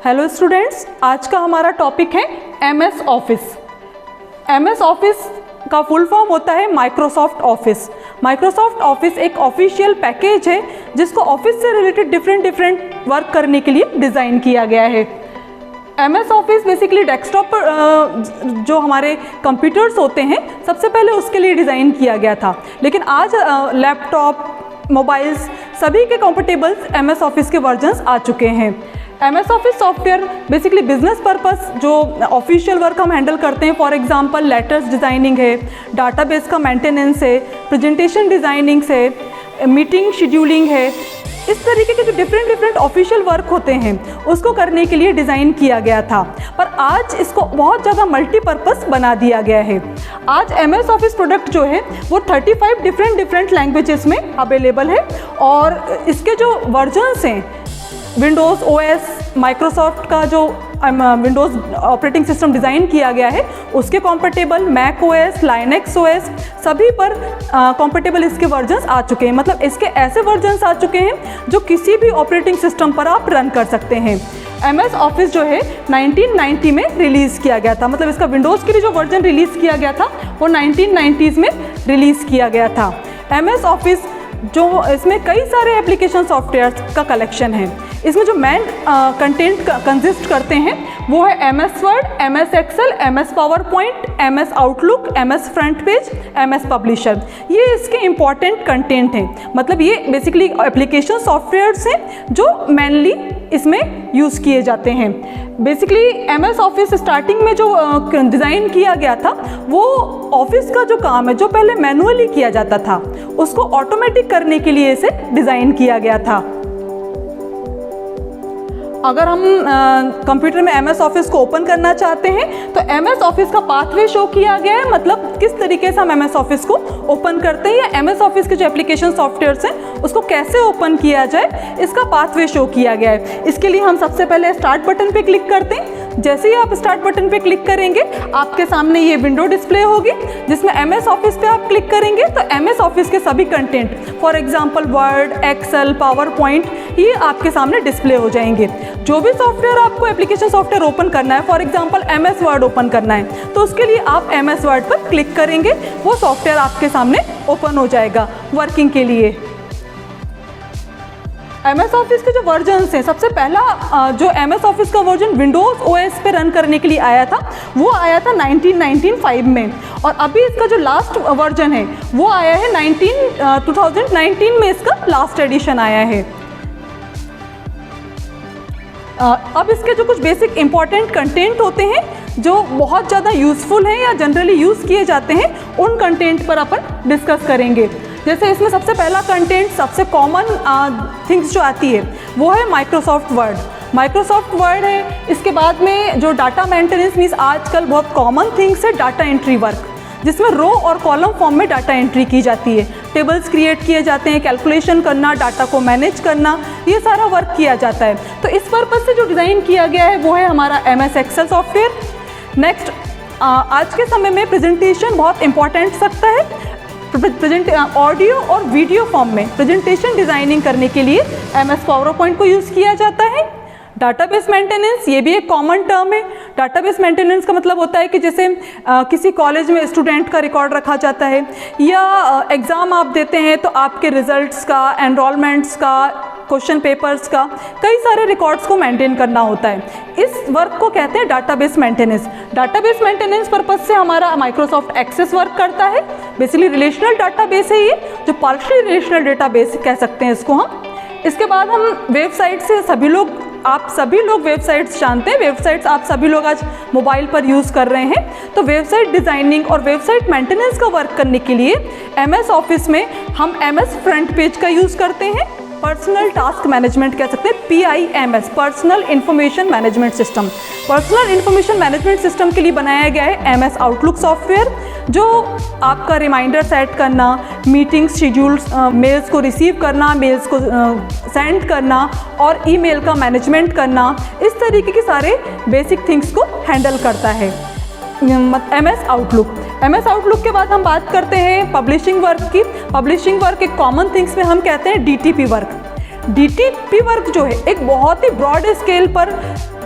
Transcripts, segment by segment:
Hello students, आज का हमारा टॉपिक है एमएस ऑफिस। एमएस ऑफिस का फुल फॉर्म होता है माइक्रोसॉफ्ट ऑफिस। माइक्रोसॉफ्ट ऑफिस एक ऑफिशियल पैकेज है जिसको ऑफिस से रिलेटेड डिफरेंट वर्क करने के लिए डिज़ाइन किया गया है। एमएस ऑफिस बेसिकली डेस्कटॉप पर जो हमारे कंप्यूटर्स होते हैं सबसे पहले उसके लिए डिज़ाइन किया गया था, लेकिन आज लैपटॉप, मोबाइल्स सभी के कंफर्टेबल्स एमएस ऑफिस के वर्जन्स आ चुके हैं। MS office software basically business purpose जो ऑफिशियल वर्क हम हैंडल करते हैं, फॉर एग्जांपल लेटर्स डिज़ाइनिंग है, डाटाबेस का मेंटेनेंस है, प्रेजेंटेशन डिज़ाइनिंग है, मीटिंग शेड्यूलिंग है, इस तरीके के जो डिफरेंट ऑफिशियल वर्क होते हैं उसको करने के लिए डिज़ाइन किया गया था। पर आज इसको बहुत ज़्यादा मल्टीपर्पज़ बना दिया गया है। आज एमएस ऑफिस प्रोडक्ट जो है वो 35 डिफरेंट लैंग्वेजेस में अवेलेबल है और इसके जो वर्जन्स हैं, विंडोज़ ओएस, माइक्रोसॉफ्ट का जो विंडोज़ ऑपरेटिंग सिस्टम डिज़ाइन किया गया है उसके compatible, Mac OS, Linux OS सभी पर कॉम्पेटेबल इसके वर्जन्स आ चुके हैं। मतलब इसके ऐसे वर्जन्स आ चुके हैं जो किसी भी ऑपरेटिंग सिस्टम पर आप रन कर सकते हैं। एमएस ऑफिस जो है 1990 में रिलीज़ किया गया था। मतलब इसका विंडोज़ के लिए जो वर्जन रिलीज़ किया गया था वो 1990s में रिलीज़ किया गया था। एमएस ऑफिस जो इसमें कई सारे एप्लीकेशन सॉफ्टवेयर का कलेक्शन है। इसमें जो मेन कंटेंट कंसिस्ट करते हैं वो है MS Word, MS Excel, MS PowerPoint, MS Outlook, MS FrontPage, MS Publisher. ये इसके इम्पॉर्टेंट कंटेंट हैं। मतलब ये बेसिकली एप्लीकेशन सॉफ्टवेयर्स हैं जो मेनली इसमें यूज़ किए जाते हैं। बेसिकली एमएस ऑफिस स्टार्टिंग में जो डिज़ाइन किया गया था वो ऑफिस का जो काम है जो पहले मैनुअली किया जाता था उसको ऑटोमेटिक करने के लिए इसे डिज़ाइन किया गया था। अगर हम कंप्यूटर में एमएस ऑफिस को ओपन करना चाहते हैं तो एमएस ऑफिस का पाथवे शो किया गया है। मतलब किस तरीके से हम एमएस ऑफिस को ओपन करते हैं या एमएस ऑफिस के जो एप्लीकेशन सॉफ्टवेयर्स हैं उसको कैसे ओपन किया जाए, इसका पाथवे शो किया गया है। इसके लिए हम सबसे पहले स्टार्ट बटन पे क्लिक करते हैं। जैसे ही आप स्टार्ट बटन पे क्लिक करेंगे आपके सामने ये विंडो डिस्प्ले होगी जिसमें एमएस ऑफिस पे आप क्लिक करेंगे तो एमएस ऑफिस के सभी content, for example Word, Excel, PowerPoint, ये आपके सामने डिस्प्ले हो जाएंगे। जो भी सॉफ्टवेयर आपको एप्लीकेशन सॉफ्टवेयर ओपन करना है, for example MS word open करना है तो उसके लिए आप एमएस वर्ड पर क्लिक करेंगे, वो सॉफ्टवेयर आपके सामने ओपन हो जाएगा वर्किंग के लिए। एमएस ऑफिस के जो वर्जन्स हैं, सबसे पहला जो एमएस ऑफिस का वर्जन विंडोज़ ओएस पे रन करने के लिए आया था वो आया था 1995 में, और अभी इसका जो लास्ट वर्जन है वो आया है 2019 में इसका लास्ट एडिशन आया है। अब इसके जो कुछ बेसिक इंपॉर्टेंट कंटेंट होते हैं जो बहुत ज़्यादा यूज़फुल हैं या जनरली यूज़ किए जाते हैं उन कंटेंट पर अपन डिस्कस करेंगे। जैसे इसमें सबसे पहला कंटेंट, सबसे कॉमन थिंग्स जो आती है वो है माइक्रोसॉफ्ट वर्ड। माइक्रोसॉफ्ट वर्ड है। इसके बाद में जो डाटा मेंटेनेंस मीन्स आजकल बहुत कॉमन थिंग्स है डाटा एंट्री वर्क, जिसमें रो और कॉलम फॉर्म में डाटा एंट्री की जाती है, टेबल्स क्रिएट किए जाते हैं, कैलकुलेशन करना, डाटा को मैनेज करना, ये सारा वर्क किया जाता है। तो इस पर्पज़ से जो डिज़ाइन किया गया है वो है हमारा एमएस एक्सेल सॉफ्टवेयर। नेक्स्ट, आज के समय में प्रेजेंटेशन बहुत इंपॉर्टेंट सकता है। ऑडियो और वीडियो फॉर्म में प्रेजेंटेशन डिज़ाइनिंग करने के लिए एमएस पावर पॉइंट को यूज़ किया जाता है। डाटाबेस मेंटेनेंस, ये भी एक कॉमन टर्म है। डाटाबेस मेंटेनेंस का मतलब होता है कि जैसे किसी कॉलेज में स्टूडेंट का रिकॉर्ड रखा जाता है या एग्ज़ाम आप देते हैं तो आपके रिजल्ट्स का, एनरोलमेंट्स का, क्वेश्चन पेपर्स का, कई सारे रिकॉर्ड्स को मेंटेन करना होता है। इस वर्क को कहते हैं database maintenance. Database maintenance purpose से हमारा माइक्रोसॉफ्ट एक्सेस वर्क करता है। बेसिकली रिलेशनल डाटाबेस है ये, जो पार्शियली रिलेशनल डाटाबेस कह सकते हैं इसको हम। इसके बाद हम वेबसाइट से आप सभी लोग वेबसाइट्स जानते हैं। वेबसाइट्स आप सभी लोग आज मोबाइल पर यूज़ कर रहे हैं। तो वेबसाइट डिज़ाइनिंग और वेबसाइट मेंटेनेंस का वर्क करने के लिए एमएस ऑफिस में हम एमएस फ्रंट पेज का यूज़ करते हैं। पर्सनल टास्क मैनेजमेंट कह सकते हैं, PIMS, personal information management system. Personal information management system के लिए बनाया गया है एमएस आउटलुक सॉफ्टवेयर, जो आपका रिमाइंडर सेट करना, मीटिंग्स शेड्यूल्स, मेल्स को रिसीव करना, मेल्स को सेंड करना और ईमेल का मैनेजमेंट करना, इस तरीके के सारे बेसिक थिंग्स को हैंडल करता है एमएस आउटलुक। एमएस आउटलुक के बाद हम बात करते हैं पब्लिशिंग वर्क की। पब्लिशिंग वर्क एक कॉमन थिंग्स में हम कहते हैं DTP वर्क। डीटीपी वर्क जो है एक बहुत ही ब्रॉड स्केल पर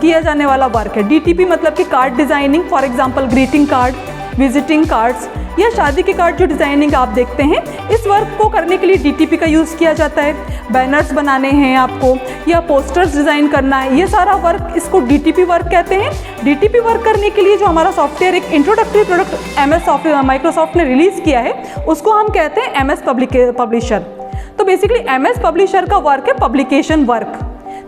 किया जाने वाला वर्क है। डीटीपी मतलब कि card designing, for example greeting card, visiting cards या शादी के कार्ड जो डिज़ाइनिंग आप देखते हैं, इस वर्क को करने के लिए डीटीपी का यूज़ किया जाता है। बैनर्स बनाने हैं आपको या पोस्टर्स डिज़ाइन करना है, ये सारा वर्क इसको डीटीपी वर्क कहते हैं। डीटीपी वर्क करने के लिए जो हमारा सॉफ्टवेयर एक इंट्रोडक्टरी प्रोडक्ट MS माइक्रोसॉफ्ट ने रिलीज़ किया है, उसको हम कहते हैं MS पब्लिशर। तो बेसिकली MS पब्लिशर का वर्क है पब्लिकेशन वर्क।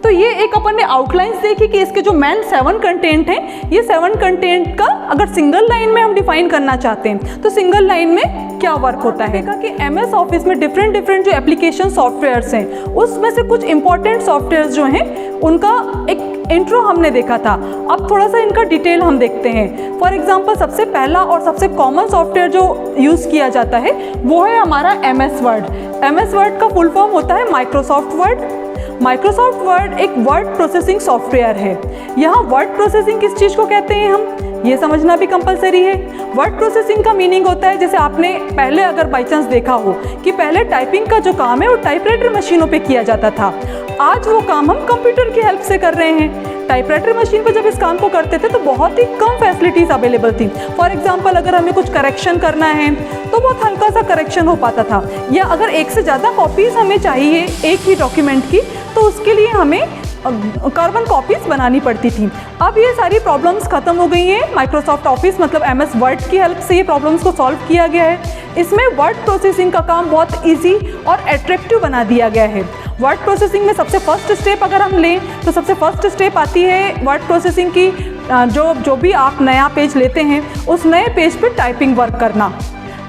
तो ये एक अपन ने आउटलाइंस देखी कि इसके जो मेन 7 कंटेंट हैं, ये 7 कंटेंट का अगर सिंगल लाइन में हम डिफाइन करना चाहते हैं तो सिंगल लाइन में क्या वर्क होता है कि MS ऑफिस में डिफरेंट जो एप्लीकेशन सॉफ्टवेयर्स हैं, उसमें से कुछ इंपॉर्टेंट सॉफ्टवेयर्स जो हैं उनका एक इंट्रो हमने देखा था। अब थोड़ा सा इनका डिटेल हम देखते हैं। फॉर एग्जांपल सबसे पहला और सबसे कॉमन सॉफ्टवेयर जो यूज़ किया जाता है वो है हमारा MS वर्ड। MS वर्ड का फुल फॉर्म होता है माइक्रोसॉफ्ट वर्ड। माइक्रोसॉफ्ट वर्ड एक वर्ड प्रोसेसिंग सॉफ्टवेयर है। यहाँ वर्ड प्रोसेसिंग किस चीज़ को कहते हैं हम ये समझना भी कंपलसरी है। वर्ड प्रोसेसिंग का मीनिंग होता है, जैसे आपने पहले अगर बाई चांस देखा हो कि पहले टाइपिंग का जो काम है वो टाइपराइटर मशीनों पे किया जाता था, आज वो काम हम कंप्यूटर की हेल्प से कर रहे हैं। टाइपराइटर मशीन पर जब इस काम को करते थे तो बहुत ही कम फैसिलिटीज़ अवेलेबल थी। फॉर एग्जांपल अगर हमें कुछ करेक्शन करना है तो बहुत हल्का सा करेक्शन हो पाता था, या अगर एक से ज़्यादा कॉपीज़ हमें चाहिए एक ही डॉक्यूमेंट की तो उसके लिए हमें कार्बन कॉपीज़ बनानी पड़ती थी। अब ये सारी प्रॉब्लम्स ख़त्म हो गई हैं। माइक्रोसॉफ्ट ऑफिस मतलब MS वर्ड की हेल्प से ये प्रॉब्लम्स को सॉल्व किया गया है। इसमें वर्ड प्रोसेसिंग का काम बहुत ईजी और एट्रैक्टिव बना दिया गया है। वर्ड प्रोसेसिंग में सबसे फर्स्ट स्टेप अगर हम लें तो सबसे फर्स्ट स्टेप आती है वर्ड प्रोसेसिंग की, जो भी आप नया पेज लेते हैं उस नए पेज पे टाइपिंग वर्क करना।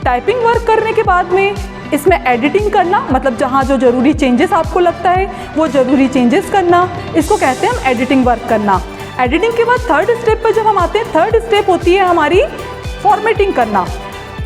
टाइपिंग वर्क करने के बाद में इसमें एडिटिंग करना, मतलब जहाँ जो ज़रूरी चेंजेस आपको लगता है वो ज़रूरी चेंजेस करना, इसको कहते हैं हम एडिटिंग वर्क करना। एडिटिंग के बाद थर्ड स्टेप पर जब हम आते हैं, थर्ड स्टेप होती है हमारी फॉर्मेटिंग करना।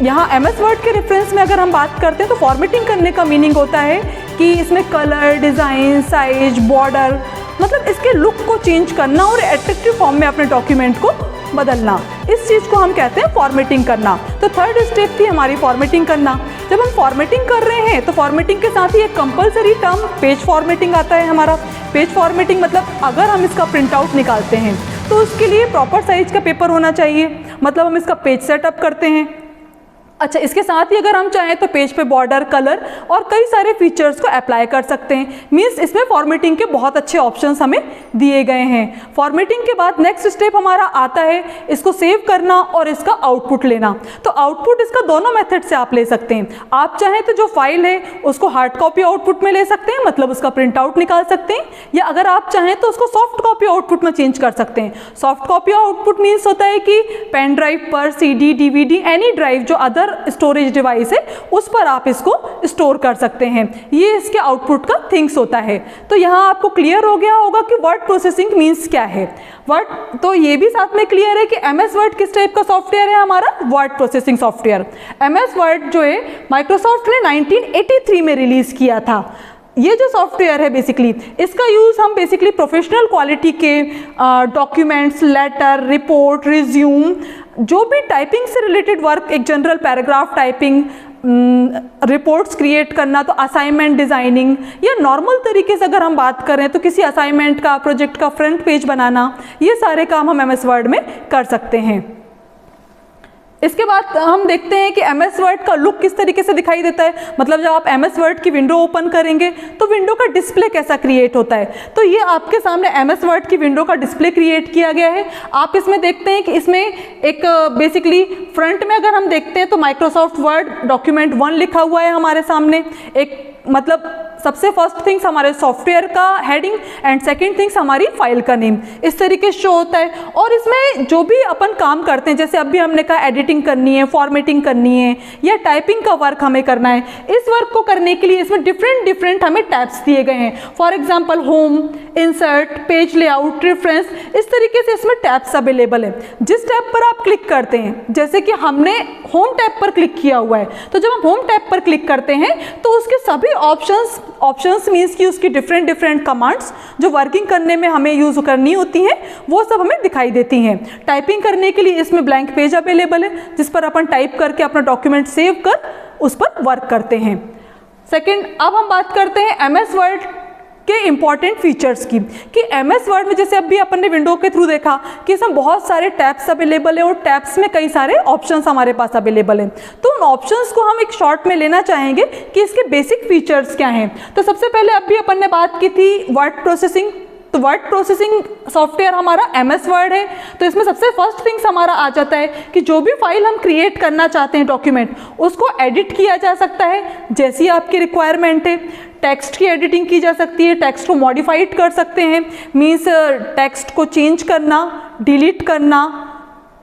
यहाँ MS वर्ड के रेफरेंस में अगर हम बात करते हैं तो फॉर्मेटिंग करने का मीनिंग होता है कि इसमें कलर, डिज़ाइन, साइज, बॉर्डर, मतलब इसके लुक को चेंज करना और एट्रैक्टिव फॉर्म में अपने डॉक्यूमेंट को बदलना, इस चीज़ को हम कहते हैं फॉर्मेटिंग करना। तो थर्ड स्टेप थी हमारी फॉर्मेटिंग करना। जब हम फॉर्मेटिंग कर रहे हैं तो फॉर्मेटिंग के साथ ही एक कंपलसरी टर्म पेज फॉर्मेटिंग आता है हमारा। पेज फॉर्मेटिंग मतलब अगर हम इसका प्रिंट आउट निकालते हैं तो उसके लिए प्रॉपर साइज का पेपर होना चाहिए, मतलब हम इसका पेज सेटअप करते हैं। अच्छा, इसके साथ ही अगर हम चाहें तो पेज पे बॉर्डर, कलर और कई सारे फीचर्स को अप्लाई कर सकते हैं। मीन्स इसमें फॉर्मेटिंग के बहुत अच्छे ऑप्शंस हमें दिए गए हैं। फॉर्मेटिंग के बाद नेक्स्ट स्टेप हमारा आता है इसको सेव करना और इसका आउटपुट लेना। तो आउटपुट इसका दोनों मेथड से आप ले सकते हैं। आप चाहें तो जो फाइल है उसको हार्ड कॉपी आउटपुट में ले सकते हैं, मतलब उसका प्रिंट आउट निकाल सकते हैं, या अगर आप चाहें तो उसको सॉफ्ट कॉपी आउटपुट में चेंज कर सकते हैं। सॉफ्ट कॉपी आउटपुट मीन्स होता है कि पेन ड्राइव पर, CD, DVD, एनी ड्राइव जो अदर स्टोरेज डिवाइस है उस पर आप इसको स्टोर कर सकते हैं। ये इसके आउटपुट का थिंग्स होता है। तो यहाँ आपको क्लियर हो गया होगा कि वर्ड प्रोसेसिंग मीन्स क्या है। वर्ड तो ये भी साथ में क्लियर है कि MS वर्ड किस टाइप का सॉफ्टवेयर है हमारा, word processing software. MS word जो है माइक्रोसॉफ्ट ने 1983 में रिलीज किया था। ये जो सॉफ्टवेयर है बेसिकली इसका यूज़ हम बेसिकली प्रोफेशनल क्वालिटी के डॉक्यूमेंट्स, लेटर, रिपोर्ट, रिज्यूम, जो भी टाइपिंग से रिलेटेड वर्क, एक general paragraph typing, reports create करना, तो असाइनमेंट डिज़ाइनिंग, या नॉर्मल तरीके से अगर हम बात करें तो किसी असाइनमेंट का, प्रोजेक्ट का फ्रंट पेज बनाना, ये सारे काम हम MS वर्ड में कर सकते हैं। इसके बाद हम देखते हैं कि MS वर्ड का लुक किस तरीके से दिखाई देता है। मतलब जब आप MS वर्ड की विंडो ओपन करेंगे तो विंडो का डिस्प्ले कैसा क्रिएट होता है। तो ये आपके सामने MS वर्ड की विंडो का डिस्प्ले क्रिएट किया गया है। आप इसमें देखते हैं कि इसमें एक बेसिकली फ्रंट में अगर हम देखते हैं तो माइक्रोसॉफ्ट वर्ड डॉक्यूमेंट 1 लिखा हुआ है हमारे सामने। एक मतलब सबसे फर्स्ट थिंग्स हमारे सॉफ्टवेयर का हेडिंग एंड सेकंड थिंग्स हमारी फाइल का नेम, इस तरीके से शो होता है। और इसमें जो भी अपन काम करते हैं, जैसे अभी हमने कहा एडिटिंग करनी है, फॉर्मेटिंग करनी है, या टाइपिंग का वर्क हमें करना है, इस वर्क को करने के लिए इसमें डिफरेंट हमें टैब्स दिए गए हैं। For example home, insert, page layout, reference, इस तरीके से इसमें टैब्स अवेलेबल है। जिस टैब पर आप क्लिक करते हैं, जैसे कि हमने होम टैब पर क्लिक किया हुआ है, तो जब हम होम टैब पर क्लिक करते हैं तो उसके सभी ऑप्शंस मीन्स कि उसकी डिफरेंट कमांड्स जो वर्किंग करने में हमें यूज़ करनी होती हैं वो सब हमें दिखाई देती हैं। टाइपिंग करने के लिए इसमें ब्लैंक पेज अवेलेबल है जिस पर अपन टाइप करके अपना डॉक्यूमेंट सेव कर उस पर वर्क करते हैं। सेकंड, अब हम बात करते हैं MS वर्ड के इम्पॉर्टेंट फीचर्स की, कि एमएस वर्ड में जैसे अभी अपन ने विंडो के थ्रू देखा कि इसमें बहुत सारे टैब्स अवेलेबल हैं और टैब्स में कई सारे ऑप्शंस हमारे पास अवेलेबल हैं। तो उन ऑप्शंस को हम एक शॉर्ट में लेना चाहेंगे कि इसके बेसिक फीचर्स क्या हैं। तो सबसे पहले अभी अपन ने बात की थी वर्ड प्रोसेसिंग। तो वर्ड प्रोसेसिंग सॉफ्टवेयर हमारा एमएस वर्ड है। तो इसमें सबसे फर्स्ट थिंग्स हमारा आ जाता है कि जो भी फाइल हम क्रिएट करना चाहते हैं डॉक्यूमेंट, उसको एडिट किया जा सकता है जैसी आपकी रिक्वायरमेंट है। टेक्स्ट की एडिटिंग की जा सकती है, टेक्स्ट को मॉडिफाइड कर सकते हैं, मीन्स टेक्स्ट को चेंज करना, डिलीट करना,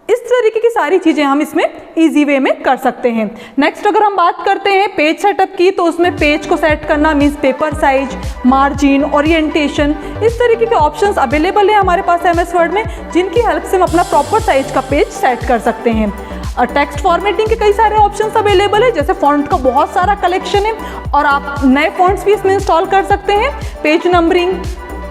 इस तरीके की सारी चीज़ें हम इसमें इजी वे में कर सकते हैं। नेक्स्ट अगर हम बात करते हैं पेज सेटअप की, तो उसमें पेज को सेट करना means paper size, margin, orientation, इस तरीके के ऑप्शंस अवेलेबल हैं हमारे पास एमएस वर्ड में, जिनकी हेल्प से हम अपना प्रॉपर साइज का पेज सेट कर सकते हैं। और टेक्स्ट फॉर्मेटिंग के कई सारे ऑप्शंस अवेलेबल है, जैसे फॉन्ट का बहुत सारा कलेक्शन है और आप नए फॉन्ट्स भी इसमें इंस्टॉल कर सकते हैं। Page numbering,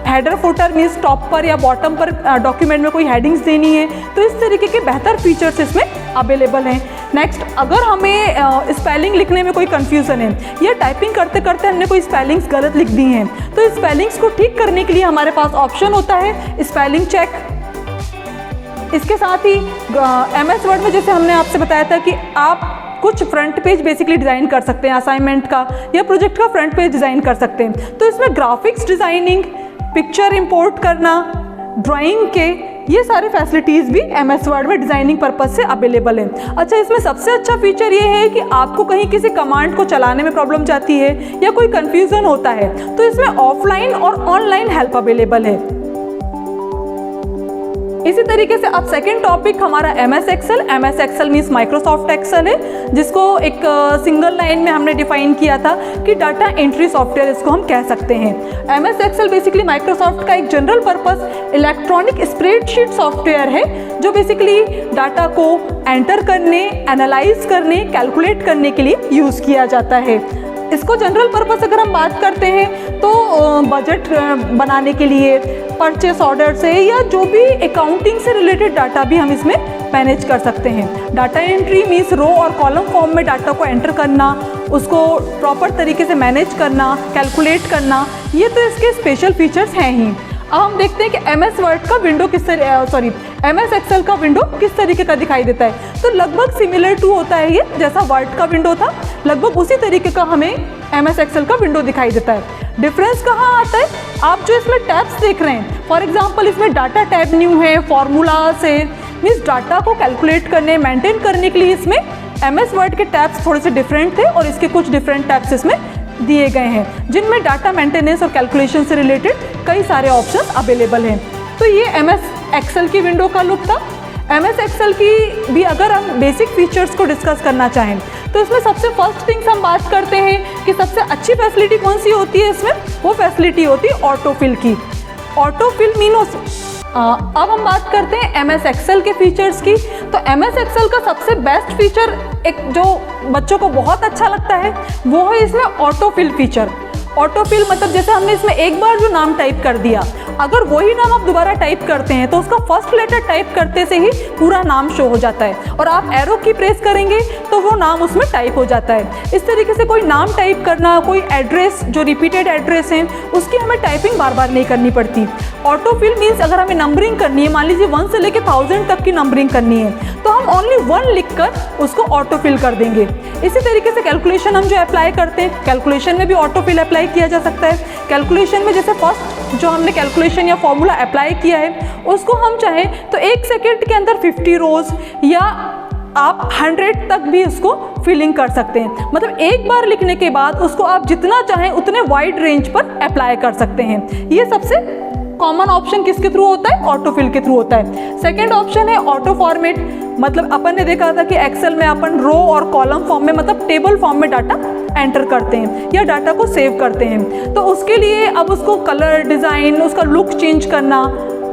header footer means top पर या बॉटम पर डॉक्यूमेंट में कोई हेडिंग्स देनी है, तो इस तरीके के बेहतर फीचर्स इसमें अवेलेबल हैं। नेक्स्ट, अगर हमें स्पेलिंग लिखने में कोई कन्फ्यूज़न है या टाइपिंग करते करते हमने कोई स्पेलिंग्स गलत लिख दी हैं, तो इस स्पेलिंग्स को ठीक करने के लिए हमारे पास ऑप्शन होता है स्पेलिंग चेक। इसके साथ ही एमएस वर्ड में जैसे हमने आपसे बताया था कि आप कुछ फ्रंट पेज बेसिकली डिज़ाइन कर सकते हैं, असाइनमेंट का या प्रोजेक्ट का फ्रंट पेज डिज़ाइन कर सकते हैं। तो इसमें ग्राफिक्स डिज़ाइनिंग, पिक्चर इंपोर्ट करना, ड्राइंग के, ये सारे फैसिलिटीज़ भी एमएस वर्ड में डिज़ाइनिंग पर्पस से अवेलेबल है। अच्छा, इसमें सबसे अच्छा फीचर ये है कि आपको कहीं किसी कमांड को चलाने में प्रॉब्लम जाती है या कोई कन्फ्यूज़न होता है, तो इसमें ऑफलाइन और ऑनलाइन हेल्प अवेलेबल है। इसी तरीके से अब सेकंड टॉपिक हमारा MS Excel. MS Excel means Microsoft Excel है, जिसको एक सिंगल लाइन में हमने डिफाइन किया था कि डाटा एंट्री सॉफ्टवेयर इसको हम कह सकते हैं। एमएस एक्सेल बेसिकली माइक्रोसॉफ्ट का एक general purpose electronic spreadsheet software है, जो बेसिकली डाटा को एंटर करने, एनालाइज करने, कैलकुलेट करने के लिए यूज़ किया जाता है। इसको जनरल पर्पस अगर हम बात करते हैं तो बजट बनाने के लिए, परचेस ऑर्डर से, या जो भी अकाउंटिंग से रिलेटेड डाटा भी हम इसमें मैनेज कर सकते हैं। डाटा एंट्री मीन्स रो और कॉलम फॉर्म में डाटा को एंटर करना, उसको प्रॉपर तरीके से मैनेज करना, कैलकुलेट करना, ये तो इसके स्पेशल फीचर्स हैं ही। अब हम देखते हैं कि एमएस वर्ड का विंडो एमएस एक्सेल का विंडो किस तरीके का दिखाई देता है। तो लगभग सिमिलर टू होता है ये, जैसा वर्ड का विंडो था लगभग उसी तरीके का हमें एमएस एक्सेल का विंडो दिखाई देता है। डिफरेंस कहाँ आता है, आप जो इसमें टैब्स देख रहे हैं, फॉर एग्जांपल इसमें डाटा टैब न्यू है, फॉर्मूला से, मीन्स डाटा को कैलकुलेट करने, मेंटेन करने के लिए इसमें एमएस वर्ड के टैब्स थोड़े से डिफरेंट थे और इसके कुछ डिफरेंट टैब्स इसमें दिए गए हैं, जिनमें डाटा मेंटेनेंस और कैलकुलेशन से रिलेटेड कई सारे ऑप्शंस अवेलेबल हैं। तो ये एमएस एक्सेल की विंडो का लुक था। एमएस एक्सेल की भी अगर हम बेसिक फीचर्स को डिस्कस करना चाहें तो इसमें सबसे फर्स्ट थिंग्स हम बात करते हैं कि सबसे अच्छी फैसिलिटी कौन सी होती है इसमें, वो फैसिलिटी होती है ऑटोफिल की। ऑटोफिल मीन्स अब हम बात करते हैं एमएस एक्सेल के फीचर्स की। तो एमएस एक्सेल का सबसे बेस्ट फीचर, एक जो बच्चों को बहुत अच्छा लगता है, वो है इसमें ऑटोफिल फीचर। ऑटोफिल मतलब जैसे हमने इसमें एक बार जो नाम टाइप कर दिया, अगर वही नाम आप दोबारा टाइप करते हैं तो उसका फर्स्ट लेटर टाइप करते से ही पूरा नाम शो हो जाता है और आप एरो की प्रेस करेंगे तो वो नाम उसमें टाइप हो जाता है। इस तरीके से कोई नाम टाइप करना, कोई एड्रेस जो रिपीटेड एड्रेस है उसकी हमें टाइपिंग बार बार नहीं करनी पड़ती। ऑटोफिल मीन्स अगर हमें नंबरिंग करनी है, मान लीजिए 1 से लेकर 1000 तक की नंबरिंग करनी है, तो हम ओनली 1 लिखकर उसको ऑटोफिल कर देंगे। इसी तरीके से कैलकुलेशन हम जो अप्लाई करते हैं, कैलकुलेशन में भी ऑटोफिल अप्लाई किया जा सकता है। कैलकुलेशन में जैसे फर्स्ट जो हमने कैलकुलेशन या फॉर्मूला अप्लाई किया है, उसको हम चाहें तो 1 सेकेंड के अंदर 50 रोज या आप 100 तक भी उसको फिलिंग कर सकते हैं। मतलब एक बार लिखने के बाद उसको आप जितना चाहें उतने वाइड रेंज पर अप्लाई कर सकते हैं। ये सबसे कॉमन ऑप्शन किसके थ्रू होता है, ऑटोफिल के थ्रू होता है। सेकेंड ऑप्शन है ऑटो फॉर्मेट। मतलब अपन ने देखा था कि एक्सेल में अपन रो और कॉलम फॉर्म में, मतलब टेबल फॉर्म में डाटा एंटर करते हैं या डाटा को सेव करते हैं, तो उसके लिए अब उसको कलर, डिज़ाइन, उसका लुक चेंज करना,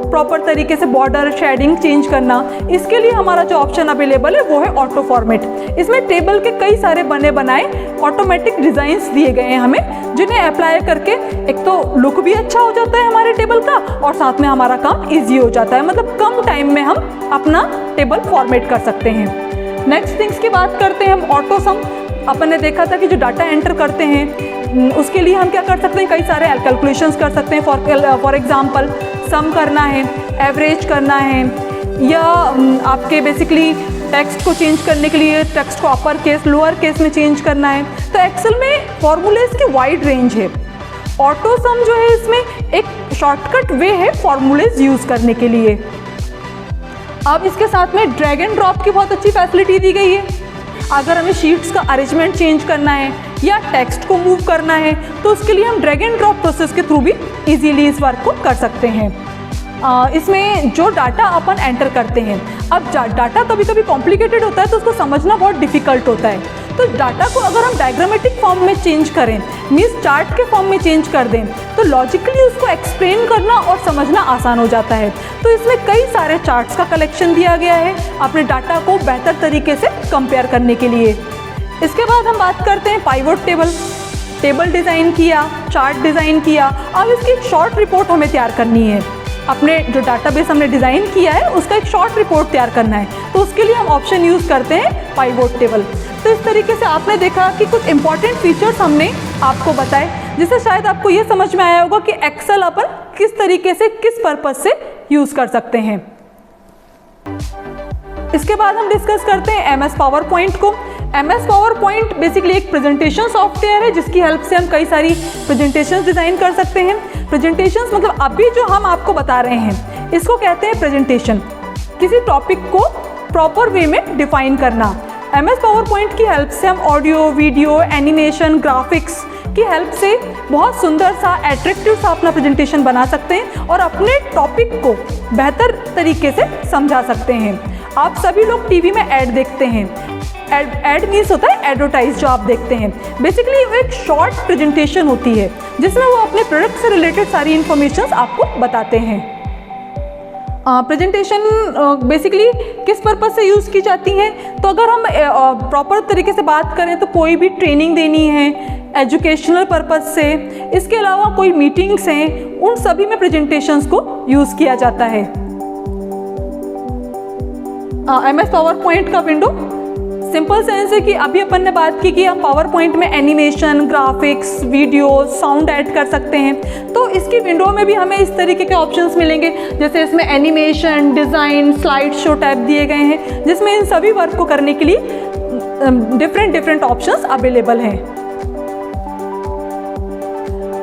प्रॉपर तरीके से बॉर्डर शेडिंग चेंज करना, इसके लिए हमारा जो ऑप्शन अवेलेबल है वो है ऑटो फॉर्मेट। इसमें टेबल के कई सारे बने बनाए ऑटोमेटिक डिज़ाइंस दिए गए हैं हमें, जिन्हें अप्लाई करके एक तो लुक भी अच्छा हो जाता है हमारे टेबल का और साथ में हमारा काम ईजी हो जाता है। मतलब कम टाइम में हम अपना टेबल फॉर्मेट कर सकते हैं। नेक्स्ट थिंग्स की बात करते हैं हम, ऑटो सम। अपन ने देखा था कि जो डाटा एंटर करते हैं उसके लिए हम क्या कर सकते हैं, कई सारे कैलकुलेशंस कर सकते हैं। फॉर एग्जांपल सम करना है, एवरेज करना है, या आपके बेसिकली टेक्स्ट को चेंज करने के लिए टेक्स्ट को अपर केस लोअर केस में चेंज करना है। तो एक्सेल में फॉर्मूलेज की वाइड रेंज है। ऑटो सम जो है इसमें एक शॉर्टकट वे है फॉर्मूलेज यूज़ करने के लिए। अब इसके साथ में ड्रैग एंड ड्रॉप की बहुत अच्छी फैसिलिटी दी गई है। अगर हमें शीट्स का अरेंजमेंट चेंज करना है या टेक्स्ट को मूव करना है तो उसके लिए हम ड्रैग एंड ड्रॉप प्रोसेस के थ्रू भी इजीली इस वर्क को कर सकते हैं। इसमें जो डाटा अपन एंटर करते हैं, अब डाटा कभी कभी कॉम्प्लिकेटेड होता है तो उसको समझना बहुत डिफ़िकल्ट होता है। तो डाटा को अगर हम डायग्रामेटिक फॉर्म में चेंज करें, मीन्स चार्ट के फॉर्म में चेंज कर दें, तो लॉजिकली उसको एक्सप्लेन करना और समझना आसान हो जाता है। तो इसमें कई सारे चार्ट्स का कलेक्शन दिया गया है अपने डाटा को बेहतर तरीके से कंपेयर करने के लिए। इसके बाद हम बात करते हैं पाइवोट टेबल डिज़ाइन किया, चार्ट डिज़ाइन किया। अब इसकी एक शॉर्ट रिपोर्ट हमें तैयार करनी है। अपने जो डाटाबेस हमने डिज़ाइन किया है उसका एक शॉर्ट रिपोर्ट तैयार करना है, तो उसके लिए हम ऑप्शन यूज़ करते हैं पाइवोट टेबल। तो इस तरीके से आपने देखा कि कुछ इंपॉर्टेंट फीचर्स हमने आपको बताए, जिससे शायद आपको ये समझ में आया होगा कि एक्सेल अपन किस तरीके से किस पर्पज़ से यूज़ कर सकते हैं। इसके बाद हम डिस्कस करते हैं एमएस पावर पॉइंट को। एमएस पावर पॉइंट बेसिकली एक प्रेजेंटेशन सॉफ्टवेयर है जिसकी हेल्प से हम कई सारी प्रेजेंटेशंस डिज़ाइन कर सकते हैं। प्रेजेंटेशंस मतलब अभी जो हम आपको बता रहे हैं इसको कहते हैं प्रेजेंटेशन, किसी टॉपिक को प्रॉपर वे में डिफाइन करना। एमएस पावर पॉइंट की हेल्प से हम ऑडियो, वीडियो, एनिमेशन, ग्राफिक्स की हेल्प से बहुत सुंदर सा, एट्रैक्टिव सा अपना प्रेजेंटेशन बना सकते हैं और अपने टॉपिक को बेहतर तरीके से समझा सकते हैं। आप सभी लोग टीवी में ऐड देखते हैं। एड मीन्स होता है एडवर्टाइज जो आप देखते हैं। बेसिकली वो एक शॉर्ट प्रेजेंटेशन होती है जिसमें वो अपने प्रोडक्ट से रिलेटेड सारी इन्फॉर्मेशन आपको बताते हैं। प्रेजेंटेशन बेसिकली किस पर्पज़ से यूज़ की जाती हैं, तो अगर हम प्रॉपर तरीके से बात करें तो कोई भी ट्रेनिंग देनी है एजुकेशनल पर्पज़ से, इसके अलावा कोई मीटिंग्स हैं, उन सभी में प्रेजेंटेशंस को यूज़ किया जाता है। एमएस पावर पॉइंट का विंडो सिंपल सेंस है कि अभी अपन ने बात की कि हम पावर पॉइंट में animation, graphics, video, sound add कर सकते हैं। तो इसकी विंडो में भी हमें इस तरीके के ऑप्शंस मिलेंगे, जैसे इसमें animation, design, slide show type दिए गए हैं, जिसमें इन सभी वर्क को करने के लिए डिफरेंट ऑप्शंस अवेलेबल हैं।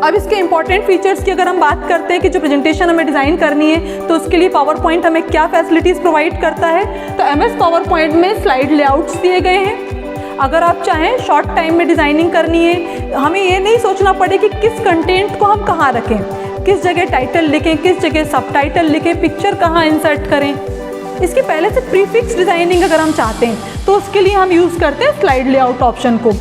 अब इसके इंपॉर्टेंट फीचर्स की अगर हम बात करते हैं कि जो प्रेजेंटेशन हमें डिज़ाइन करनी है तो उसके लिए पावर पॉइंट हमें क्या फैसिलिटीज़ प्रोवाइड करता है, तो एमएस पावर पॉइंट में स्लाइड लेआउट्स दिए गए हैं। अगर आप चाहें शॉर्ट टाइम में डिज़ाइनिंग करनी है, हमें ये नहीं सोचना पड़े कि किस कंटेंट को हम कहाँ रखें, किस जगह टाइटल लिखें, किस जगह सब टाइटल लिखें, पिक्चर कहाँ इंसर्ट करें। इसकी पहले से प्रीफिक्स डिज़ाइनिंग अगर हम चाहते हैं तो उसके लिए हम यूज़ करते हैं स्लाइड लेआउट ऑप्शन को।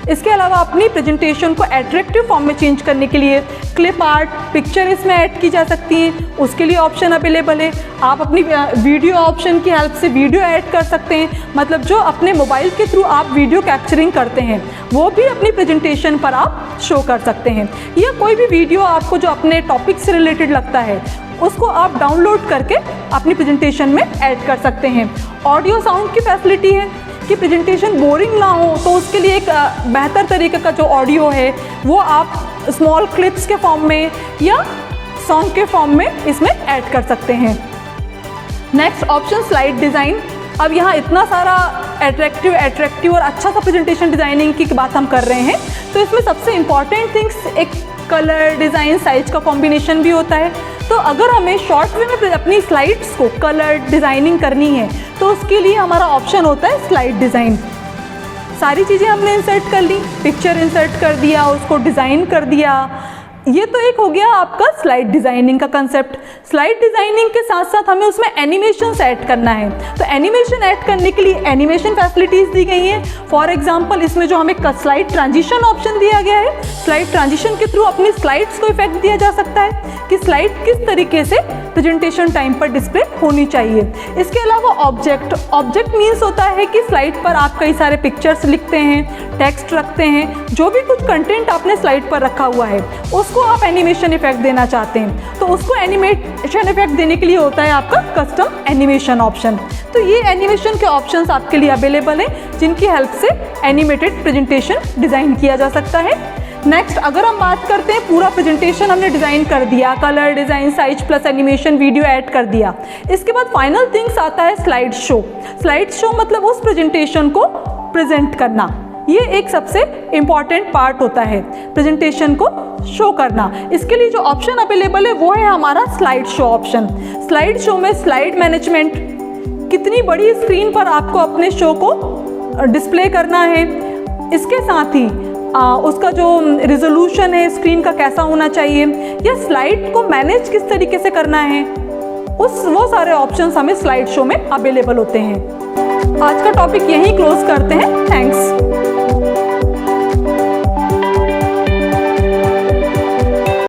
इसके अलावा अपनी प्रेजेंटेशन को एट्रैक्टिव फॉर्म में चेंज करने के लिए क्लिप आर्ट, पिक्चर इसमें ऐड की जा सकती हैं, उसके लिए ऑप्शन अवेलेबल है। आप अपनी वीडियो ऑप्शन की हेल्प से वीडियो ऐड कर सकते हैं, मतलब जो अपने मोबाइल के थ्रू आप वीडियो कैप्चरिंग करते हैं वो भी अपनी प्रेजेंटेशन पर आप शो कर सकते हैं, या कोई भी वीडियो आपको जो अपने टॉपिक से रिलेटेड लगता है उसको आप डाउनलोड करके अपनी प्रेजेंटेशन में ऐड कर सकते हैं। ऑडियो साउंड की फैसिलिटी है कि प्रेजेंटेशन बोरिंग ना हो, तो उसके लिए एक बेहतर तरीके का जो ऑडियो है वो आप स्मॉल क्लिप्स के फॉर्म में या सॉन्ग के फॉर्म में इसमें ऐड कर सकते हैं। Next option slide design. अब यहाँ इतना सारा एट्रैक्टिव और अच्छा सा प्रेजेंटेशन डिज़ाइनिंग की बात हम कर रहे हैं, तो इसमें सबसे इम्पॉर्टेंट थिंग्स एक कलर, डिज़ाइन, साइज का कॉम्बिनेशन भी होता है। तो अगर हमें शॉर्ट वे में अपनी स्लाइड्स को कलर डिज़ाइनिंग करनी है तो उसके लिए हमारा ऑप्शन होता है स्लाइड डिज़ाइन। सारी चीज़ें हमने इंसर्ट कर ली, पिक्चर इंसर्ट कर दिया, उसको डिज़ाइन कर दिया, ये तो एक हो गया आपका स्लाइड डिज़ाइनिंग का कंसेप्ट। स्लाइड डिज़ाइनिंग के साथ साथ हमें उसमें एनिमेशंस ऐड करना है, तो एनिमेशन ऐड करने के लिए एनिमेशन फैसिलिटीज़ दी गई हैं। फॉर एग्जांपल इसमें जो हमें स्लाइड ट्रांजिशन ऑप्शन दिया गया है, स्लाइड ट्रांजिशन के थ्रू अपनी स्लाइड्स को इफेक्ट दिया जा सकता है कि स्लाइड किस तरीके से प्रेजेंटेशन टाइम पर डिस्प्ले होनी चाहिए। इसके अलावा ऑब्जेक्ट मीन्स होता है कि स्लाइड पर आप कई सारे पिक्चर्स लिखते हैं, टेक्स्ट रखते हैं, जो भी कुछ कंटेंट आपने स्लाइड पर रखा हुआ है उसको आप एनिमेशन इफेक्ट देना चाहते हैं, तो उसको एनिमेशन इफेक्ट देने के लिए होता है आपका कस्टम एनिमेशन ऑप्शन। तो ये एनिमेशन के ऑप्शंस आपके लिए अवेलेबल हैं जिनकी हेल्प से एनिमेटेड प्रेजेंटेशन डिज़ाइन किया जा सकता है। नेक्स्ट अगर हम बात करते हैं, पूरा प्रेजेंटेशन हमने डिज़ाइन कर दिया, colour, design, size plus animation, video add कर दिया। इसके बाद फाइनल थिंग्स आता है स्लाइड शो। स्लाइड शो मतलब उस प्रेजेंटेशन को प्रेजेंट करना, ये एक सबसे इम्पॉर्टेंट पार्ट होता है, प्रेजेंटेशन को शो करना। इसके लिए जो ऑप्शन अवेलेबल है वो है हमारा slide show option. Slide show में स्लाइड मैनेजमेंट, कितनी बड़ी स्क्रीन पर आपको अपने शो को डिस्प्ले करना है, इसके साथ ही उसका जो रिजोल्यूशन है स्क्रीन का कैसा होना चाहिए, या स्लाइड को मैनेज किस तरीके से करना है, वो सारे ऑप्शंस हमें स्लाइड शो में अवेलेबल होते हैं। आज का टॉपिक यहीं क्लोज करते हैं। थैंक्स।